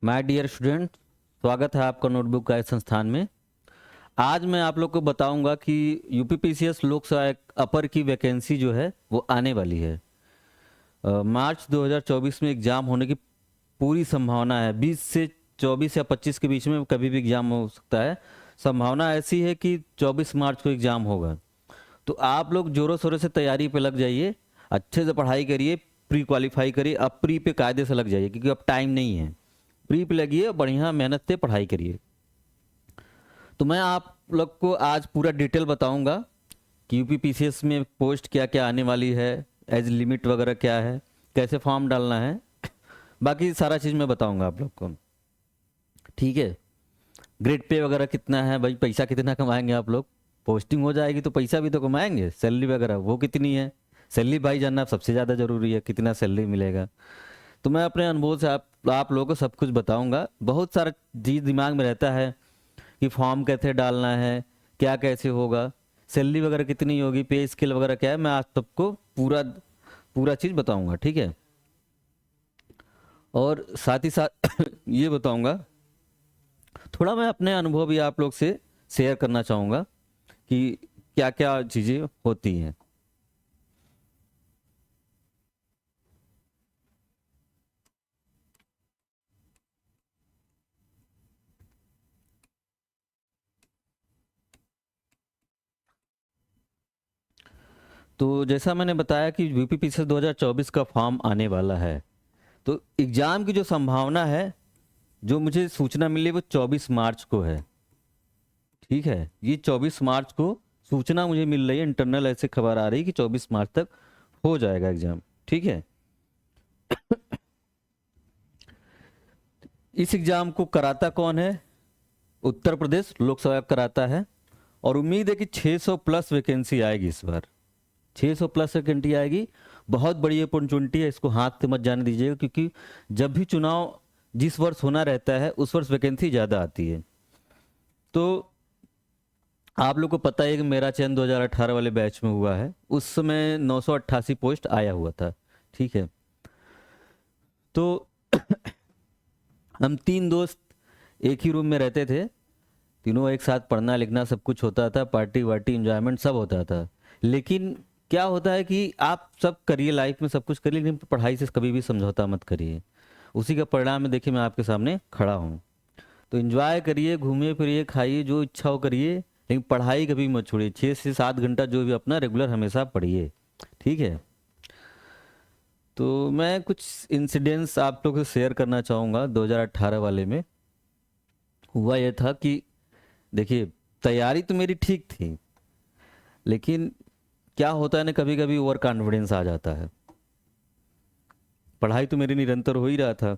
My dear student, स्वागत है आपका नोटबुक गाइड संस्थान में। आज मैं आप लोग को बताऊंगा कि यूपीपीसीएस लोक सहायक अपर की वैकेंसी जो है वो आने वाली है। मार्च 2024 में एग्ज़ाम होने की पूरी संभावना है। 20 से 24 या 25 के बीच में कभी भी एग्ज़ाम हो सकता है। संभावना ऐसी है कि 24 मार्च को एग्ज़ाम होगा। तो आप लोग जोरों शोरों से तैयारी पे लग जाइए, अच्छे से पढ़ाई करिए, प्री क्वालिफाई करिए। अब प्री पे कायदे से लग जाइए क्योंकि अब टाइम नहीं है। प्री पे लगिए, बढ़िया मेहनत से पढ़ाई करिए। तो मैं आप लोग को आज पूरा डिटेल बताऊंगा कि यूपीपीसीएस में पोस्ट क्या क्या आने वाली है, एज लिमिट वगैरह क्या है, कैसे फॉर्म डालना है, बाकी सारा चीज़ मैं बताऊंगा आप लोग को। ठीक है। ग्रेड पे वगैरह कितना है भाई, पैसा कितना कमाएंगे आप लोग। पोस्टिंग हो जाएगी तो पैसा भी तो कमाएंगे, सैलरी वगैरह वो कितनी है। सैलरी भाई जानना सबसे ज़्यादा ज़रूरी है, कितना सैलरी मिलेगा। तो मैं अपने अनुभव से आप लोगों को सब कुछ बताऊंगा। बहुत सारा चीज़ दिमाग में रहता है कि फॉर्म कैसे डालना है, क्या कैसे होगा, सैलरी वगैरह कितनी होगी, पे स्केल वगैरह क्या है। मैं आज सबको पूरा पूरा चीज़ बताऊंगा। ठीक है। और साथ ही साथ ये बताऊंगा, थोड़ा मैं अपने अनुभव भी आप लोग से शेयर करना चाहूँगा कि क्या क्या चीज़ें होती हैं। तो जैसा मैंने बताया कि यूपीपीसीएस 2024 का फॉर्म आने वाला है। तो एग्ज़ाम की जो संभावना है, जो मुझे सूचना मिली वो 24 मार्च को है। ठीक है, ये 24 मार्च को सूचना मुझे मिल रही है, इंटरनल ऐसे खबर आ रही है कि 24 मार्च तक हो जाएगा एग्जाम। ठीक है। इस एग्जाम को कराता कौन है? उत्तर प्रदेश लोक सेवा आयोग कराता है। और उम्मीद है कि 600 प्लस वैकेंसी आएगी इस बार। 600 प्लस वैकेंसी आएगी। बहुत बड़ी अपॉर्चुनिटी है, इसको हाथ से मत जाने दीजिएगा क्योंकि जब भी चुनाव जिस वर्ष होना रहता है उस वर्ष वैकेंसी ज़्यादा आती है। तो आप लोग को पता है कि मेरा चयन 2018 वाले बैच में हुआ है। उस समय 988 पोस्ट आया हुआ था। ठीक है। तो हम तीन दोस्त एक ही रूम में रहते थे। तीनों एक साथ पढ़ना लिखना सब कुछ होता था, पार्टी वार्टी इंजॉयमेंट सब होता था। लेकिन क्या होता है कि आप सब करिए, लाइफ में सब कुछ करिए, लेकिन पढ़ाई से कभी भी समझौता मत करिए। उसी का परिणाम में देखिए मैं आपके सामने खड़ा हूँ। तो एंजॉय करिए, घूमिए फिरिए, खाइए, जो इच्छा हो करिए, लेकिन पढ़ाई कभी मत छोड़िए। 6 से 7 घंटा जो भी अपना रेगुलर हमेशा पढ़िए। ठीक है। तो मैं कुछ इंसिडेंट्स आप लोग से शेयर करना चाहूँगा। 2018 वाले में हुआ यह था कि देखिए, तैयारी तो मेरी ठीक थी, लेकिन क्या होता है ना, कभी कभी ओवर कॉन्फिडेंस आ जाता है। पढ़ाई तो मेरी निरंतर हो ही रहा था।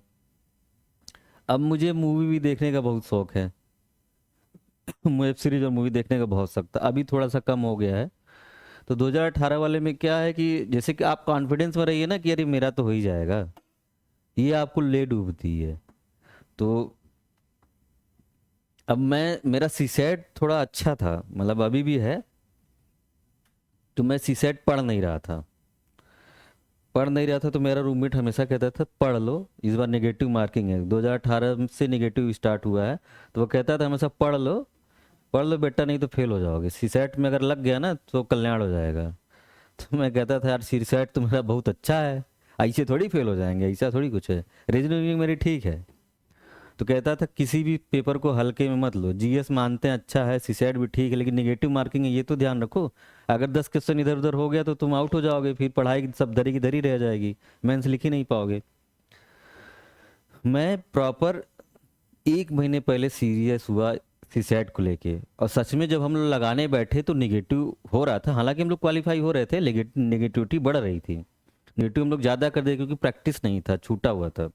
अब मुझे मूवी भी देखने का बहुत शौक है। वेब सीरीज और मूवी देखने का बहुत शौक था, अभी थोड़ा सा कम हो गया है। तो 2018 वाले में क्या है कि जैसे कि आप कॉन्फिडेंस में रहिए ना कि अरे मेरा तो हो ही जाएगा, ये आपको ले डूबती है। तो अब मेरा सीसेट थोड़ा अच्छा था, मतलब अभी भी है। तो मैं सीसेट पढ़ नहीं रहा था। तो मेरा रूममेट हमेशा कहता था पढ़ लो, इस बार नेगेटिव मार्किंग है, 2018 से नेगेटिव स्टार्ट हुआ है। तो वो कहता था हमेशा पढ़ लो बेटा, नहीं तो फेल हो जाओगे। सीसेट में अगर लग गया ना तो कल्याण हो जाएगा। तो मैं कहता था यार सीसेट तो मेरा बहुत अच्छा है, ऐसे थोड़ी फेल हो जाएंगे, ऐसा थोड़ी कुछ है, रीजनिंग मेरी ठीक है। तो कहता था किसी भी पेपर को हल्के में मत लो। जीएस मानते हैं अच्छा है, सीसेट भी ठीक है, लेकिन नेगेटिव मार्किंग है, ये तो ध्यान रखो। अगर 10 क्वेश्चन इधर उधर हो गया तो तुम आउट हो जाओगे, फिर पढ़ाई की सब दरी की दरी रह जाएगी, मेंस लिख ही नहीं पाओगे। मैं प्रॉपर 1 महीने पहले सीरियस हुआ सीसेट को लेके, और सच में जब हम लोग लगाने बैठे तो निगेटिव हो रहा था। हालांकि हम लोग क्वालिफाई हो रहे थे, लेकिन निगेटिविटी बढ़ रही थी। निगेटिव हम लोग ज़्यादा कर दे क्योंकि प्रैक्टिस नहीं था, छूटा हुआ था।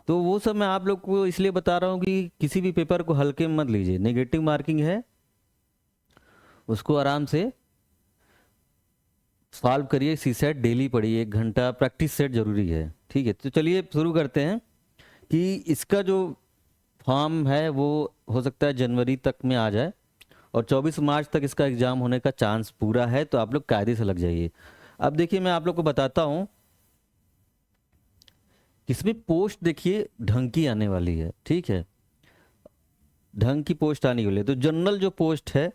तो वो सब मैं आप लोग को इसलिए बता रहा हूँ कि किसी भी पेपर को हल्के में मत लीजिए। नेगेटिव मार्किंग है, उसको आराम से सॉल्व करिए। सी सेट डेली पढ़िए, 1 घंटा प्रैक्टिस सेट जरूरी है। ठीक है। तो चलिए शुरू करते हैं कि इसका जो फॉर्म है वो हो सकता है जनवरी तक में आ जाए, और 24 मार्च तक इसका एग्ज़ाम होने का चांस पूरा है। तो आप लोग कायदे से लग जाइए। अब देखिए मैं आप लोग को बताता हूँ इसमें पोस्ट देखिए ढंग की आने वाली है, ठीक है, ढंग की पोस्ट आने वाली है। तो जनरल जो पोस्ट है,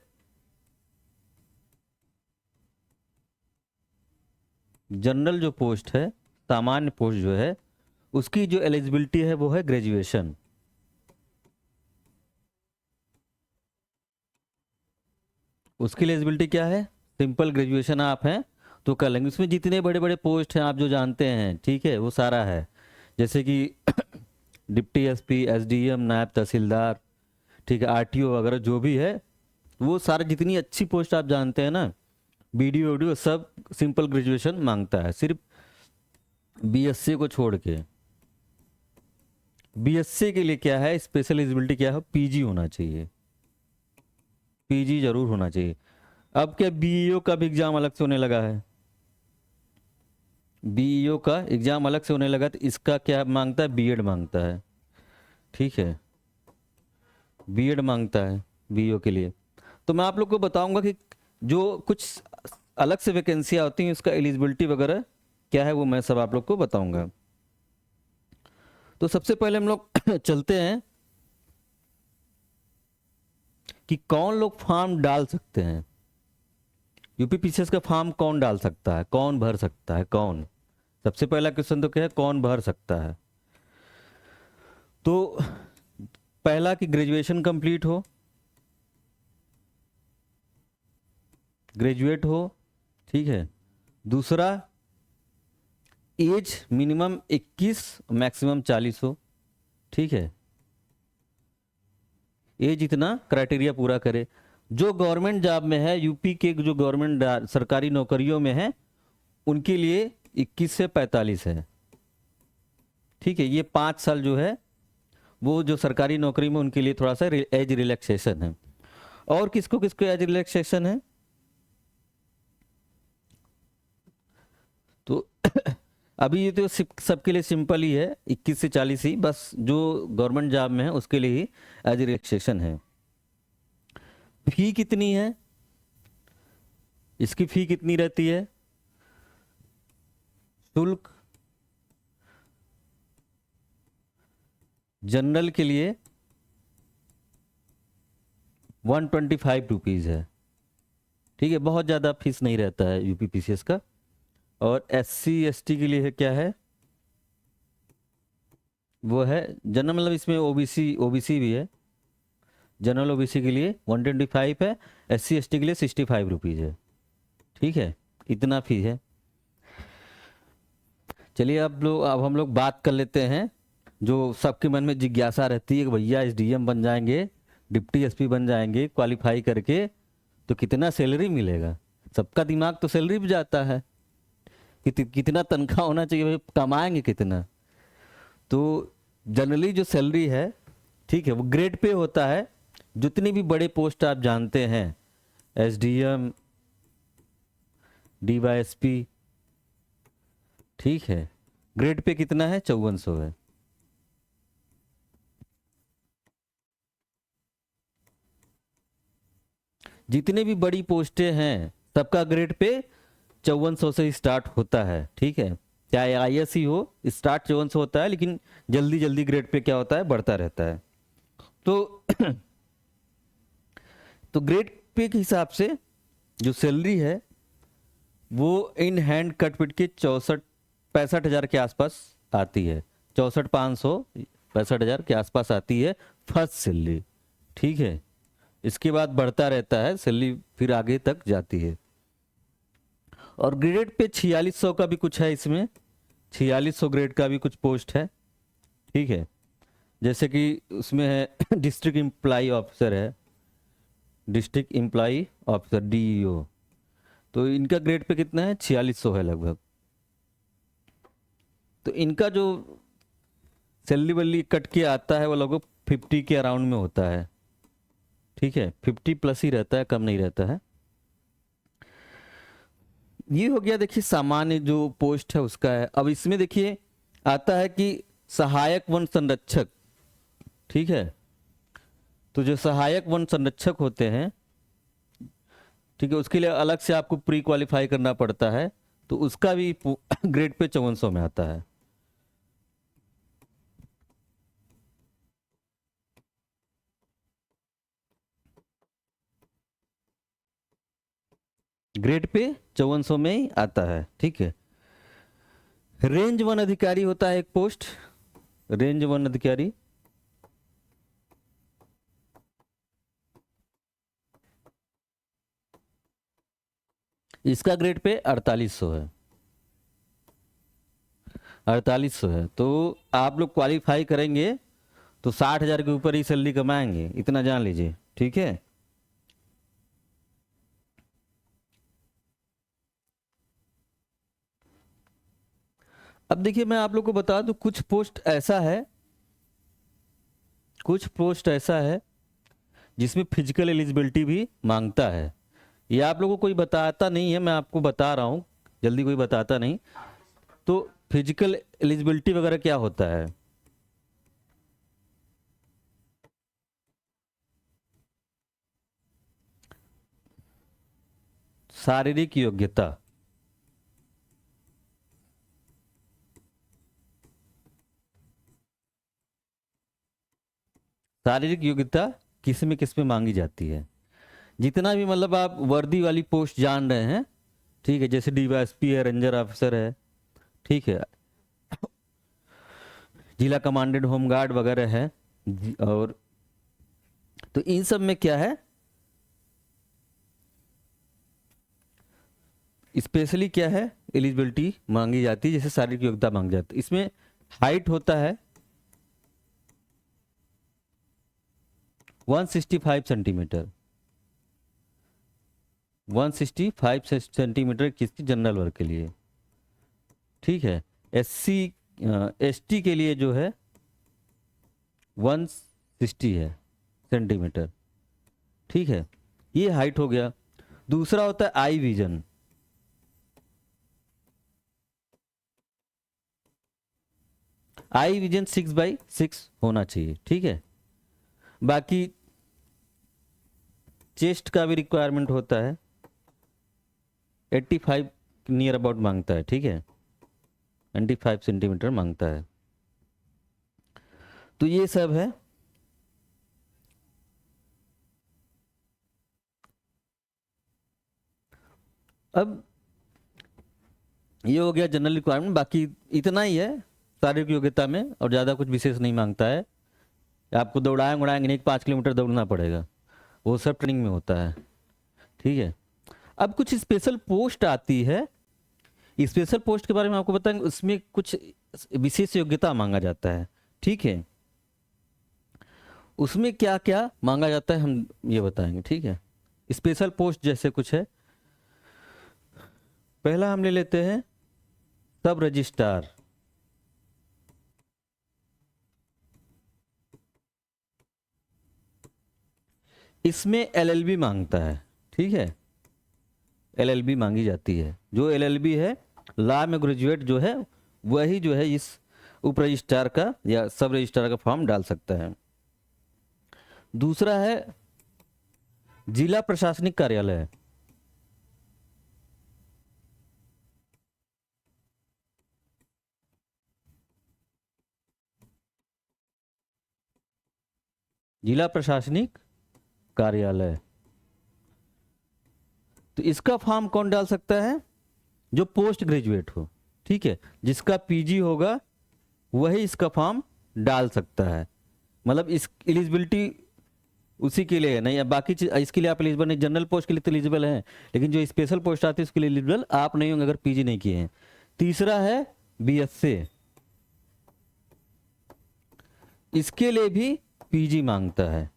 जनरल जो पोस्ट है, सामान्य पोस्ट जो है, उसकी जो एलिजिबिलिटी है वो है ग्रेजुएशन। उसकी एलिजिबिलिटी क्या है? सिंपल ग्रेजुएशन आप हैं तो कर लेंगे। उसमें जितने बड़े बड़े पोस्ट हैं आप जो जानते हैं, ठीक है, वो सारा है। जैसे कि डिप्टी एसपी, एसडीएम, नायब तहसीलदार, ठीक है, आरटीओ वगैरह जो भी है, वो सारा जितनी अच्छी पोस्ट आप जानते हैं ना, बीडीओ वीडियो सब सिंपल ग्रेजुएशन मांगता है, सिर्फ बीएससी को छोड़ के। बीएससी के लिए क्या है, स्पेशल एलिजिबिलिटी क्या है, पीजी होना चाहिए, पीजी जरूर होना चाहिए। अब क्या बीईओ का भी एग्जाम अलग से होने लगा है, बीईओ का एग्जाम अलग से होने लगा, तो इसका क्या मांगता है, बीएड मांगता है, ठीक है, बीएड मांगता है बीईओ के लिए। तो मैं आप लोग को बताऊंगा कि जो कुछ अलग से वैकेंसियाँ होती हैं उसका एलिजिबिलिटी वगैरह क्या है, वो मैं सब आप लोग को बताऊंगा। तो सबसे पहले हम लोग चलते हैं कि कौन लोग फॉर्म डाल सकते हैं। यूपीपीसीएस का फॉर्म कौन डाल सकता है, कौन भर सकता है, कौन? सबसे पहला क्वेश्चन तो क्या है, कौन भर सकता है? तो पहला कि ग्रेजुएशन कंप्लीट हो, ग्रेजुएट हो, ठीक है। दूसरा, एज मिनिमम 21 मैक्सिमम 40 हो, ठीक है, एज इतना क्राइटेरिया पूरा करे। जो गवर्नमेंट जॉब में है, यूपी के जो गवर्नमेंट सरकारी नौकरियों में है, उनके लिए 21 से 45 है, ठीक है। ये 5 साल जो है वो जो सरकारी नौकरी में उनके लिए थोड़ा सा एज रिलैक्सेशन है। और किसको किसको एज रिलैक्सेशन है? तो अभी ये तो सबके लिए सिंपल ही है, 21 से 40 ही, बस जो गवर्नमेंट जॉब में है उसके लिए ही एज रिलैक्सेशन है। फी कितनी है, इसकी फी कितनी रहती है? शुल्क जनरल के लिए 125 रुपीज़ है, ठीक है, बहुत ज़्यादा फीस नहीं रहता है यूपीपीसीएस का। और एससी एसटी के लिए है क्या है, वो है जनरल, मतलब इसमें ओबीसी ओबीसी भी है। जनरल ओबीसी के लिए 125 है, एससी एसटी के लिए 65 रुपीज़ है, ठीक है, इतना फी है। चलिए अब हम लोग बात कर लेते हैं जो सबके मन में जिज्ञासा रहती है कि भैया एसडीएम बन जाएंगे, डिप्टी एसपी बन जाएंगे क्वालिफाई करके, तो कितना सैलरी मिलेगा? सबका दिमाग तो सैलरी पे जाता है, कितना तनख्वाह होना चाहिए, भाई कमाएंगे कितना। तो जनरली जो सैलरी है, ठीक है, वो ग्रेड पे होता है। जितने भी बड़े पोस्ट आप जानते हैं, एसडीएम, डीवाईएसपी, ठीक है, ग्रेड पे कितना है, 5400 है। जितने भी बड़ी पोस्टें हैं सबका ग्रेड पे 5400 से स्टार्ट होता है, ठीक है, चाहे आईएएस ही हो, स्टार्ट 5400 होता है, लेकिन जल्दी जल्दी ग्रेड पे क्या होता है, बढ़ता रहता है। तो तो ग्रेड पे के हिसाब से जो सैलरी है वो इन हैंड कट पिट के 65,000 के आसपास आती है, 64,500 65,000 के आसपास आती है फर्स्ट सैलरी, ठीक है। इसके बाद बढ़ता रहता है सैलरी, फिर आगे तक जाती है। और ग्रेड पे 4600 का भी कुछ है, इसमें 4600 ग्रेड का भी कुछ पोस्ट है, ठीक है। जैसे कि उसमें है डिस्ट्रिक्ट एम्प्लाई ऑफिसर है, डिस्ट्रिक्ट एम्प्लाई ऑफिसर डीईओ, तो इनका ग्रेड पे कितना है, 4600 है लगभग। तो इनका जो सैलरी वैली कट के आता है वो लगभग 50 के अराउंड में होता है, ठीक है, 50 प्लस ही रहता है, कम नहीं रहता है। ये हो गया देखिए सामान्य जो पोस्ट है उसका है। अब इसमें देखिए आता है कि सहायक वन संरक्षक, ठीक है। तो जो सहायक वन संरक्षक होते हैं, ठीक है, उसके लिए अलग से आपको प्री क्वालिफाई करना पड़ता है, तो उसका भी ग्रेड पे 5400 में आता है। ग्रेड पे 5400 में ही आता है। ठीक है। रेंज वन अधिकारी होता है एक पोस्ट, रेंज वन अधिकारी, इसका ग्रेड पे 4800 है, 4800 है। तो आप लोग क्वालिफाई करेंगे तो 60,000 के ऊपर ही सैलरी कमाएंगे, इतना जान लीजिए। ठीक है। अब देखिए मैं आप लोग को बता दूं, कुछ पोस्ट ऐसा है, कुछ पोस्ट ऐसा है जिसमें फिजिकल एलिजिबिलिटी भी मांगता है। ये आप लोगों को कोई बताता नहीं है, मैं आपको बता रहा हूँ, जल्दी कोई बताता नहीं। तो फिजिकल एलिजिबिलिटी वगैरह क्या होता है? शारीरिक योग्यता, शारीरिक योग्यता किस में मांगी जाती है? जितना भी मतलब आप वर्दी वाली पोस्ट जान रहे हैं, ठीक है, जैसे डीवाईएसपी है, रेंजर ऑफिसर है, ठीक है, जिला कमांडेंट होमगार्ड वगैरह है, और तो इन सब में क्या है, स्पेशली क्या है, एलिजिबिलिटी मांगी जाती है, जैसे शारीरिक योग्यता मांगी जाती है। इसमें हाइट होता है 165 सेंटीमीटर, 165 सेंटीमीटर किसकी, जनरल वर्ग के लिए। ठीक है। एससी एसटी के लिए जो है 160 है सेंटीमीटर। ठीक है, ये हाइट हो गया। दूसरा होता है आई विजन, आई विजन 6/6 होना चाहिए। ठीक है। बाकी चेस्ट का भी रिक्वायरमेंट होता है, 85 नियर अबाउट मांगता है। ठीक है, 95 सेंटीमीटर मांगता है। तो ये सब है। अब ये हो गया जनरल रिक्वायरमेंट, बाकी इतना ही है शारीरिक योग्यता में, और ज़्यादा कुछ विशेष नहीं मांगता है। आपको दौड़ाएंगे नहीं, 5 किलोमीटर दौड़ना पड़ेगा, वो सब ट्रेनिंग में होता है। ठीक है। अब कुछ स्पेशल पोस्ट आती है, स्पेशल पोस्ट के बारे में आपको बताएंगे, उसमें कुछ विशेष योग्यता मांगा जाता है। ठीक है, उसमें क्या क्या मांगा जाता है हम ये बताएंगे। ठीक है। स्पेशल पोस्ट जैसे कुछ है, पहला हम ले लेते हैं सब रजिस्ट्रार। इसमें एलएलबी मांगता है। ठीक है, एलएलबी मांगी जाती है। जो एलएलबी है, लॉ में ग्रेजुएट जो है, वही जो है इस उप रजिस्ट्रार का या सब रजिस्ट्रार का फॉर्म डाल सकता है। दूसरा है जिला प्रशासनिक कार्यालय, जिला प्रशासनिक कार्यालय। तो इसका फॉर्म कौन डाल सकता है? जो पोस्ट ग्रेजुएट हो। ठीक है, जिसका पीजी होगा वही इसका फॉर्म डाल सकता है। मतलब इस एलिजिबिलिटी उसी के लिए है, नहीं बाकी चीज इसके लिए आप एलिजिबल नहीं, जनरल पोस्ट के लिए तो एलिजिबल हैं, लेकिन जो स्पेशल पोस्ट आती है उसके लिए एलिजिबल आप नहीं होंगे अगर पीजी नहीं किए हैं। तीसरा है बीएससी, इसके लिए भी पीजी मांगता है,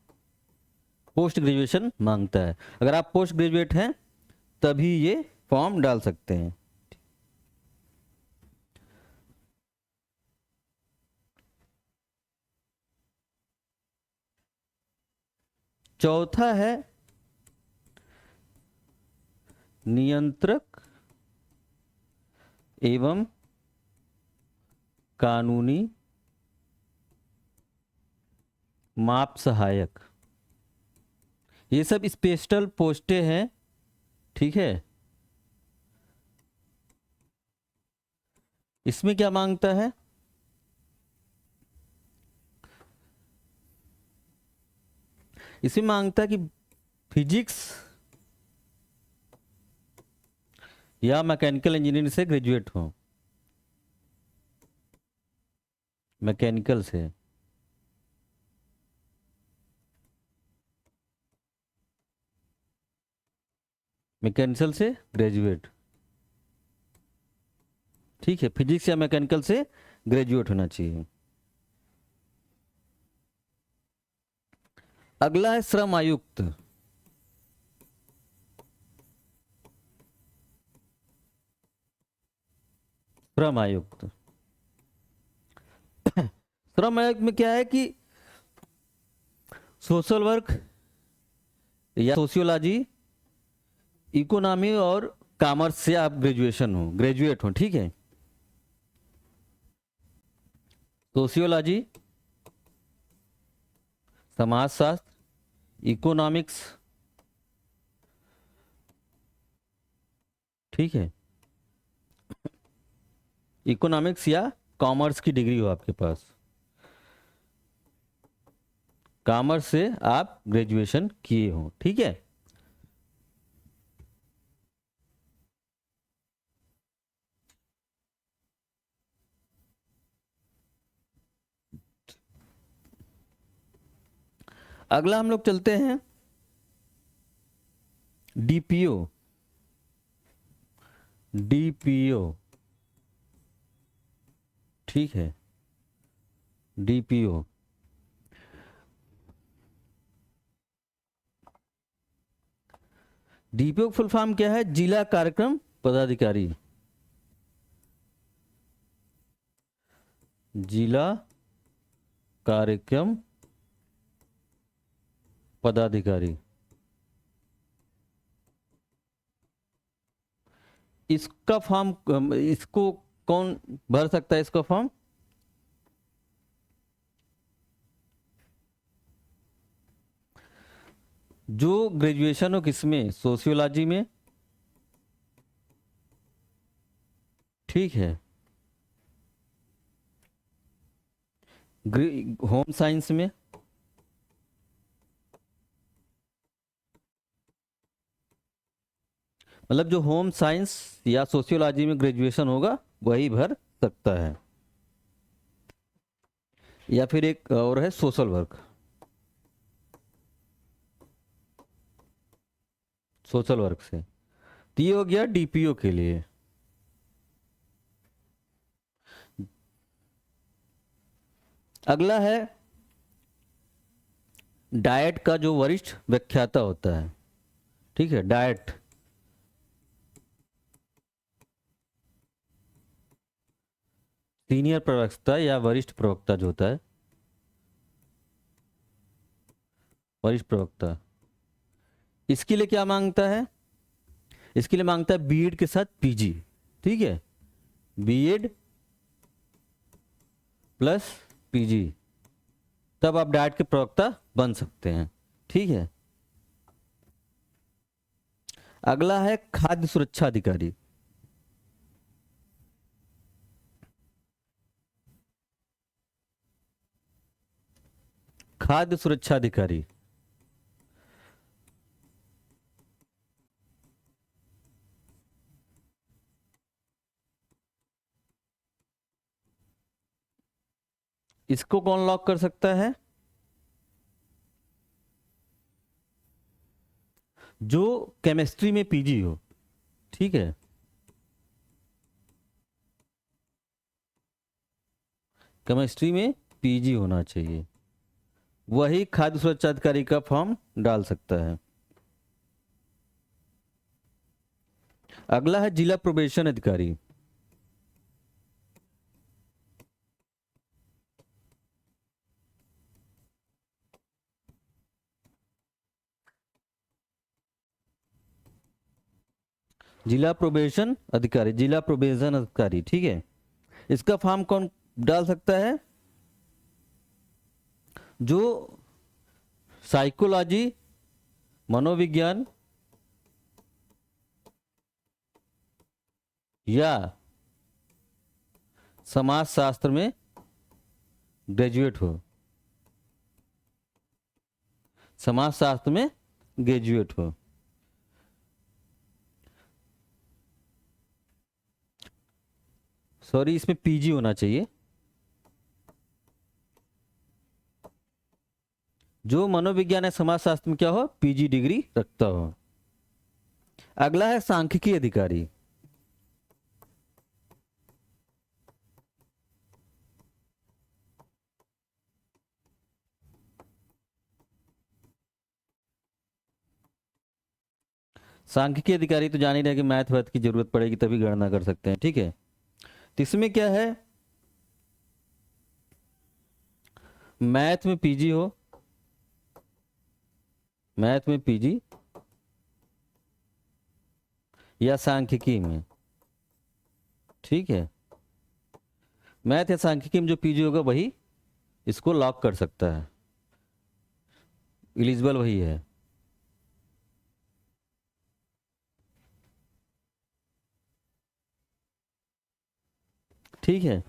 पोस्ट ग्रेजुएशन मांगता है। अगर आप पोस्ट ग्रेजुएट हैं तभी ये फॉर्म डाल सकते हैं। चौथा है नियंत्रक एवं कानूनी माप सहायक। ये सब स्पेशल पोस्टें हैं। ठीक है, इसमें क्या मांगता है? इसमें मांगता है कि फिजिक्स या मैकेनिकल इंजीनियरिंग से ग्रेजुएट हो। मैकेनिकल से, मैकेनिकल से ग्रेजुएट, ठीक है, फिजिक्स या मैकेनिकल से ग्रेजुएट होना चाहिए। अगला है श्रम आयुक्त। श्रम आयुक्त, श्रम आयुक्त में क्या है कि सोशल वर्क या सोशियोलॉजी, इकोनॉमी और कॉमर्स से आप ग्रेजुएट हो, ठीक है। सोशियोलॉजी, समाजशास्त्र, इकोनॉमिक्स, ठीक है, इकोनॉमिक्स या कॉमर्स की डिग्री हो आपके पास, कॉमर्स से आप ग्रेजुएशन किए हो, ठीक है। अगला हम लोग चलते हैं डीपीओ। डीपीओ, ठीक है, डीपीओ, डीपीओ फुल फॉर्म क्या है? जिला कार्यक्रम पदाधिकारी। जिला कार्यक्रम पदाधिकारी। इसका फॉर्म, इसको कौन भर सकता है इसका फॉर्म? जो ग्रेजुएशन हो किसमें? सोशियोलॉजी में, ठीक है, होम साइंस में, मतलब जो होम साइंस या सोशियोलॉजी में ग्रेजुएशन होगा वही भर सकता है। या फिर एक और है सोशल वर्क, सोशल वर्क से। तो ये हो गया डीपीओ के लिए। अगला है डाइट का जो वरिष्ठ व्याख्याता होता है, ठीक है, डाइट, सीनियर प्रवक्ता या वरिष्ठ प्रवक्ता जो होता है, वरिष्ठ प्रवक्ता, इसके लिए क्या मांगता है? इसके लिए मांगता है बीएड के साथ पीजी, ठीक है, बीएड प्लस पीजी, तब आप डाइट के प्रवक्ता बन सकते हैं, ठीक है। अगला है खाद्य सुरक्षा अधिकारी। खाद्य सुरक्षा अधिकारी, इसको कौन लॉक कर सकता है? जो केमिस्ट्री में पीजी हो, ठीक है, केमिस्ट्री में पीजी होना चाहिए, वही खाद्य सुरक्षा अधिकारी का फॉर्म डाल सकता है। अगला है जिला प्रोबेशन अधिकारी। जिला प्रोबेशन अधिकारी, जिला प्रोबेशन अधिकारी, ठीक है, इसका फॉर्म कौन डाल सकता है? जो साइकोलॉजी, मनोविज्ञान या समाजशास्त्र में ग्रेजुएट हो, समाजशास्त्र में ग्रेजुएट हो। सॉरी, इसमें पीजी होना चाहिए। जो मनोविज्ञान या समाजशास्त्र में क्या हो, पीजी डिग्री रखता हो। अगला है सांख्यिकी अधिकारी। सांख्यिकी अधिकारी तो जान ही रहे कि मैथ वैथ की जरूरत पड़ेगी तभी गणना कर सकते हैं, ठीक है। तो इसमें क्या है, मैथ में पीजी हो, मैथ में पीजी या सांख्यिकी में, ठीक है। मैथ या सांख्यिकी में जो पीजी होगा वही इसको लॉक कर सकता है, एलिजिबल वही है। ठीक है।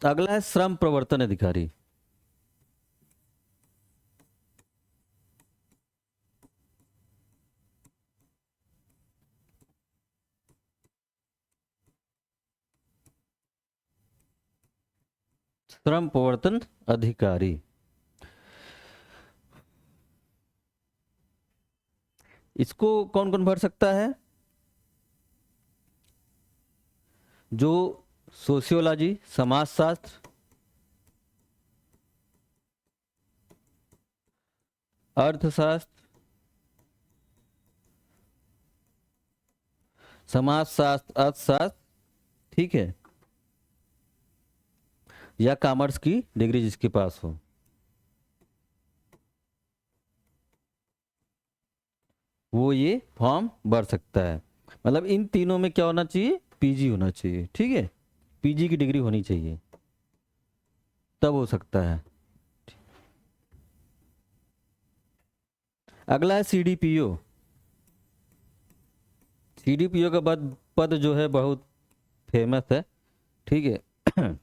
अगला है श्रम प्रवर्तन अधिकारी। श्रम प्रवर्तन अधिकारी, इसको कौन कौन भर सकता है, जो सोशियोलॉजी, समाजशास्त्र, अर्थशास्त्र, समाजशास्त्र, अर्थशास्त्र, ठीक है, या कॉमर्स की डिग्री जिसके पास हो, वो ये फॉर्म भर सकता है। मतलब इन तीनों में क्या होना चाहिए, पीजी होना चाहिए, ठीक है, पीजी की डिग्री होनी चाहिए, तब हो सकता है। अगला है सीडीपीओ। सीडीपीओ का पद पद जो है बहुत फेमस है, ठीक है।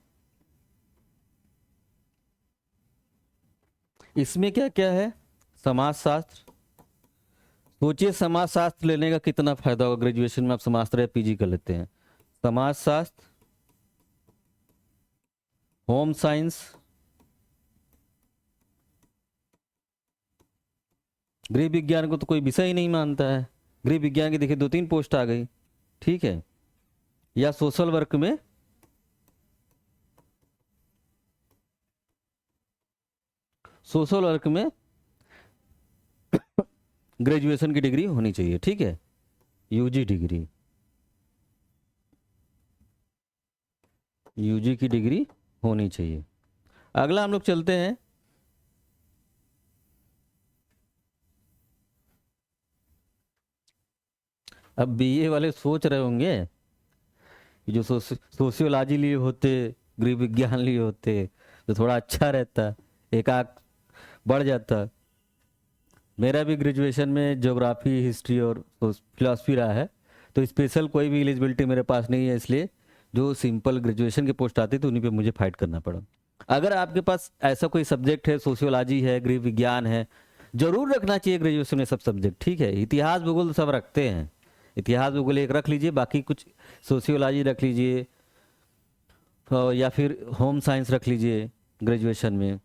इसमें क्या क्या है, समाजशास्त्र। सोचिए समाजशास्त्र लेने का कितना फायदा होगा, ग्रेजुएशन में आप समाजशास्त्र या पीजी कर लेते हैं। समाजशास्त्र, होम साइंस, गृह विज्ञान को तो कोई विषय ही नहीं मानता है, गृह विज्ञान की देखिए 2-3 पोस्ट आ गई, ठीक है। या सोशल वर्क में, सोशल वर्क में ग्रेजुएशन की डिग्री होनी चाहिए, ठीक है, यूजी डिग्री, यूजी की डिग्री होनी चाहिए। अगला हम लोग चलते हैं, अब बीए वाले सोच रहे होंगे कि जो सोशियोलॉजी लिए होते, गृह विज्ञान लिए होते तो थोड़ा अच्छा रहता, एक आग बढ़ जाता। मेरा भी ग्रेजुएशन में ज्योग्राफी, हिस्ट्री और फिलोसफी रहा है, तो स्पेशल कोई भी एलिजिबिलिटी मेरे पास नहीं है, इसलिए जो सिंपल ग्रेजुएशन के पोस्ट आती थी उन्हीं पे मुझे फाइट करना पड़ा। अगर आपके पास ऐसा कोई सब्जेक्ट है, सोशियोलॉजी है, गृह विज्ञान है, जरूर रखना चाहिए ग्रेजुएशन में सब सब्जेक्ट, ठीक है। इतिहास भूगोल तो सब रखते हैं, इतिहास भूगोल एक रख लीजिए, बाकी कुछ सोशियोलॉजी रख लीजिए, या फिर होम साइंस रख लीजिए ग्रेजुएशन में।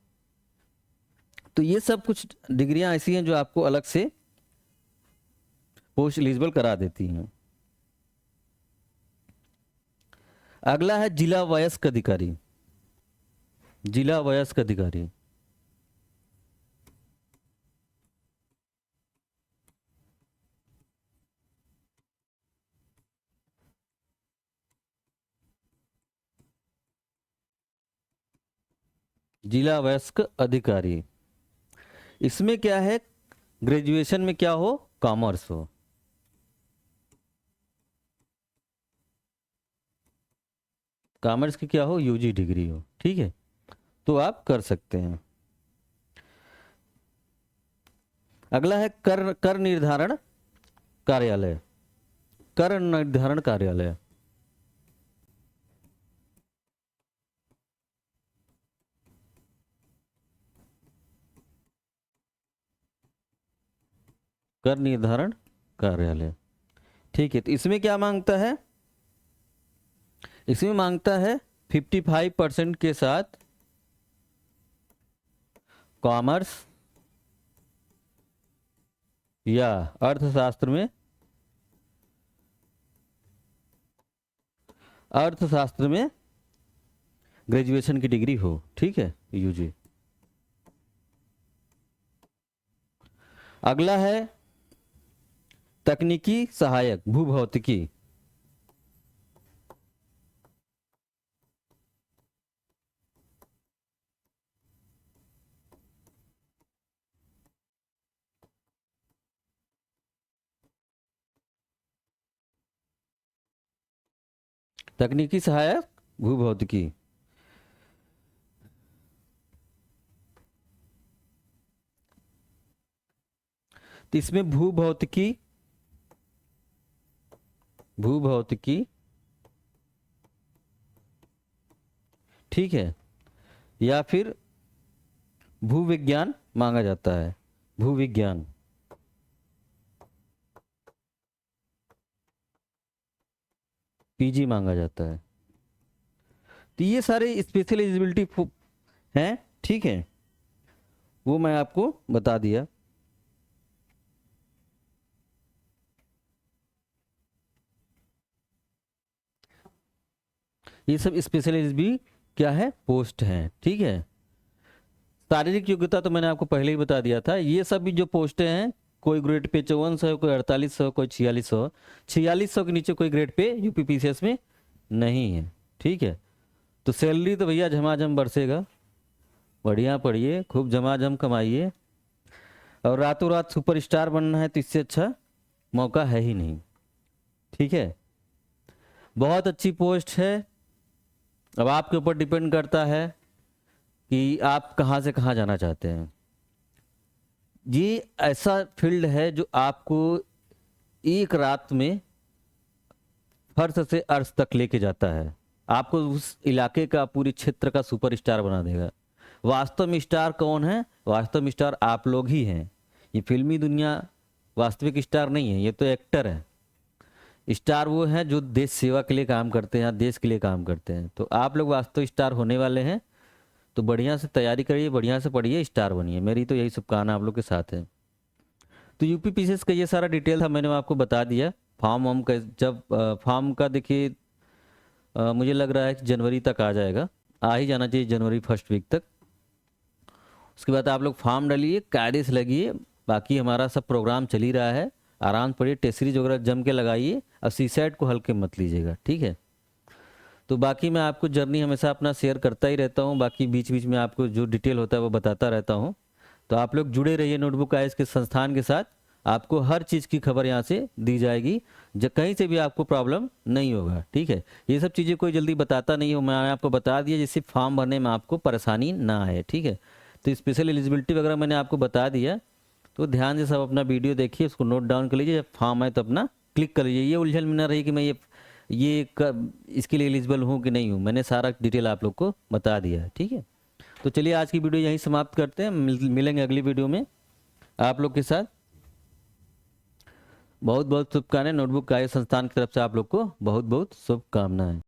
तो ये सब कुछ डिग्रियां ऐसी हैं जो आपको अलग से पोस्ट एलिजिबल करा देती हैं। अगला है जिला वयस्क अधिकारी। जिला वयस्क अधिकारी, जिला वयस्क अधिकारी, इसमें क्या है, ग्रेजुएशन में क्या हो, कॉमर्स हो, कॉमर्स की क्या हो, यूजी डिग्री हो, ठीक है, तो आप कर सकते हैं। अगला है कर कर निर्धारण कार्यालय। कर निर्धारण कार्यालय, कर निर्धारण कार्यालय, ठीक है, तो इसमें क्या मांगता है, इसमें मांगता है 55% के साथ कॉमर्स या अर्थशास्त्र में ग्रेजुएशन की डिग्री हो। ठीक है, यूजी। अगला है तकनीकी सहायक भूभौतिकी। तकनीकी सहायक भूभौतिकी। तो इसमें भूभौतिकी, भूभौतिकी, ठीक है, या फिर भूविज्ञान मांगा जाता है, भूविज्ञान। पीजी मांगा जाता है। तो ये सारे स्पेशल एलिजिबिलिटी हैं। ठीक है, वो मैं आपको बता दिया। ये सब स्पेशल एलिजिबिलिटी क्या है, पोस्ट हैं। ठीक है, शारीरिक योग्यता तो मैंने आपको पहले ही बता दिया था। ये सब भी जो पोस्टें हैं, कोई ग्रेड पे 5400, कोई 4800, कोई 4600, 4600 के नीचे कोई ग्रेड पे यूपीपीसीएस में नहीं है। ठीक है, तो सैलरी तो भैया झमाझम बरसेगा, बढ़िया पढ़िए, खूब झमाझम कमाइए, और रातों रात सुपरस्टार बनना है तो इससे अच्छा मौका है ही नहीं। ठीक है, बहुत अच्छी पोस्ट है। अब आपके ऊपर डिपेंड करता है कि आप कहाँ से कहाँ जाना चाहते हैं। ये ऐसा फील्ड है जो आपको एक रात में फर्श से अर्श तक लेके जाता है, आपको उस इलाके का, पूरे क्षेत्र का सुपरस्टार बना देगा। वास्तव में स्टार कौन है, वास्तव में स्टार आप लोग ही हैं। ये फिल्मी दुनिया वास्तविक स्टार नहीं है, ये तो एक्टर है। स्टार वो हैं जो देश सेवा के लिए काम करते हैं, देश के लिए काम करते हैं। तो आप लोग वास्तविक स्टार होने वाले हैं, तो बढ़िया से तैयारी करिए, बढ़िया से पढ़िए, स्टार बनिए। मेरी तो यही शुभकामना आप लोग के साथ है। तो यूपीपीसीएस का ये सारा डिटेल था, मैंने आपको बता दिया। फॉर्म वार्म का, जब फॉर्म का देखिए, मुझे लग रहा है कि जनवरी तक आ जाएगा, आ ही जाना चाहिए जनवरी फर्स्ट वीक तक। उसके बाद आप लोग फॉर्म डालिए, कायदे से लगिए। बाकी हमारा सब प्रोग्राम चल ही रहा है, आराम से पढ़िए, टेस्ट सीरीज वगैरह जम के लगाइए, और सीसैट को हल्के मत लीजिएगा। ठीक है, तो बाकी मैं आपको जर्नी हमेशा अपना शेयर करता ही रहता हूँ, बाकी बीच बीच में आपको जो डिटेल होता है वो बताता रहता हूँ। तो आप लोग जुड़े रहिए नोटबुक आईएएस के संस्थान के साथ, आपको हर चीज़ की खबर यहाँ से दी जाएगी, जब कहीं से भी आपको प्रॉब्लम नहीं होगा। ठीक है, ये सब चीज़ें कोई जल्दी बताता नहीं हूँ, मैंने आपको बता दिया जिससे फॉर्म भरने में आपको परेशानी ना आए। ठीक है, तो स्पेशल एलिजिबिलिटी वगैरह मैंने आपको बता दिया, तो ध्यान से सब अपना वीडियो देखिए, उसको नोट डाउन कर लीजिए, जब फॉर्म आए तो अपना क्लिक कर लीजिए। ये उलझन में ना रही कि मैं इसके लिए एलिजिबल हूँ कि नहीं हूँ, मैंने सारा डिटेल आप लोग को बता दिया है। ठीक है, तो चलिए आज की वीडियो यहीं समाप्त करते हैं, मिलेंगे अगली वीडियो में आप लोग के साथ। बहुत बहुत शुभकामनाएं, नोटबुक आईएएस संस्थान की तरफ से आप लोग को बहुत बहुत शुभकामनाएं।